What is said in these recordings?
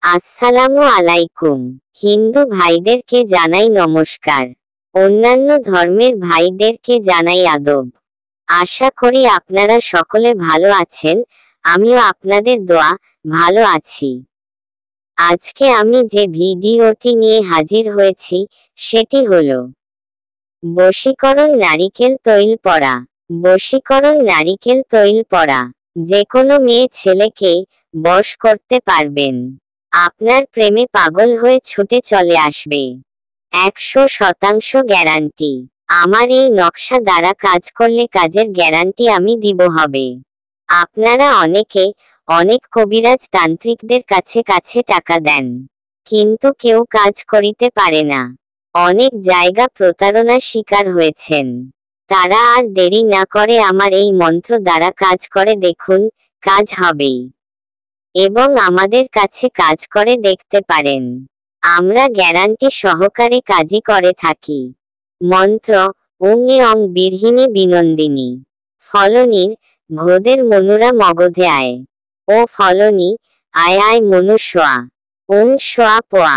আসসালামু আলাইকুম। হিন্দু ভাইদেরকে জানাই নমস্কার। অন্যান্য ধর্মের ভাইদেরকে জানাই আদব। আশা করি আপনারা সকলে ভালো আছেন, আমিও আপনাদের দোয়া ভালো আছি। আজকে আমি যে ভিডিওটি নিয়ে হাজির হয়েছি সেটি হলো বশীকরণ নারিকেল তৈল পড়া। বশীকরণ নারিকেল তৈল পড়া যে কোনো মেয়ে ছেলেকে বশ করতে পারবেন। আপনার প্রেমে পাগল হয়ে ছুটে চলে আসবে। 100% গ্যারান্টি। আমার এই নকশা দ্বারা কাজ করলে কাজের গ্যারান্টি আমি দিব হবে। আপনারা অনেকে অনেক কবিরাজ তান্ত্রিকদের কাছে টাকা দেন, কিন্তু কেউ কাজ করিতে পারে না। অনেক জায়গা প্রতারণার শিকার হয়েছেন। তারা আর দেরি না করে আমার এই মন্ত্র দ্বারা কাজ করে দেখুন, কাজ হবেই। এবং আমাদের কাছে কাজ করে দেখতে পারেন। আমরা গ্যারান্টি সহকারে কাজই করে থাকি। মন্ত্র ওং অং বীরহিনী বিনন্দিনী ফলনীর ঘোদের মনুরা মগধে আয়। ও ফলনী আয় আয় মনু সোয়া ওং সোয়া পোয়া।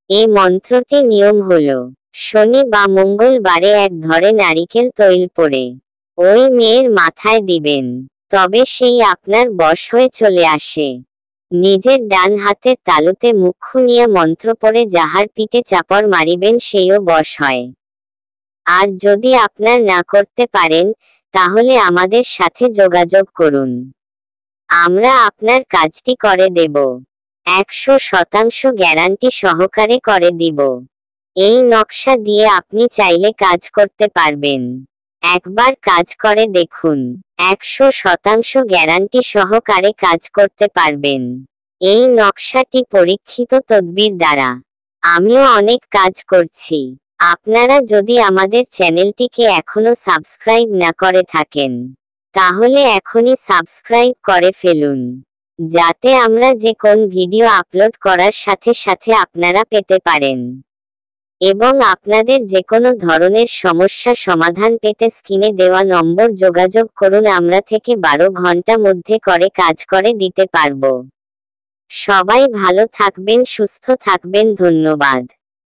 এ মন্ত্রটি নিয়ম হলো, শনি বা মঙ্গলবারে এক ধরে নারিকেল তৈল পড়ে ওই মেয়ের মাথায় দিবেন, তবে সেই আপনার বশ হয়ে চলে আসে। নিজের ডান হাতের তালুতে মুখ নিয়ে মন্ত্র পড়ে যাহার পিঠে চাপড় মারিবেন সেইও বশ হয়। আর যদি আপনার না করতে পারেন, তাহলে আমাদের সাথে যোগাযোগ করুন, আমরা আপনার কাজটি করে দেব। 100% গ্যারান্টি সহকারে করে দিব। এই নকশা দিয়ে আপনি চাইলে কাজ করতে পারবেন। একবার কাজ করে দেখুন, 100% গ্যারান্টি সহকারে কাজ করতে পারবেন। এই নকশাটি পরীক্ষিত তদবির দ্বারা। আমিও অনেক কাজ করছি। আপনারা যদি আমাদের চ্যানেলটিকে এখনো সাবস্ক্রাইব না করে থাকেন, তাহলে এখনই সাবস্ক্রাইব করে ফেলুন, যাতে আমরা যে কোন ভিডিও আপলোড করার সাথে সাথে আপনারা পেতে পারেন। এবং আপনাদের যে কোনো ধরনের সমস্যা সমাধান পেতে স্ক্রিনে দেওয়া নম্বর যোগাযোগ করুন। আমরা থেকে 12 ঘন্টা মধ্যে করে কাজ করে দিতে পারবো। সবাই ভালো থাকবেন, সুস্থ থাকবেন। ধন্যবাদ।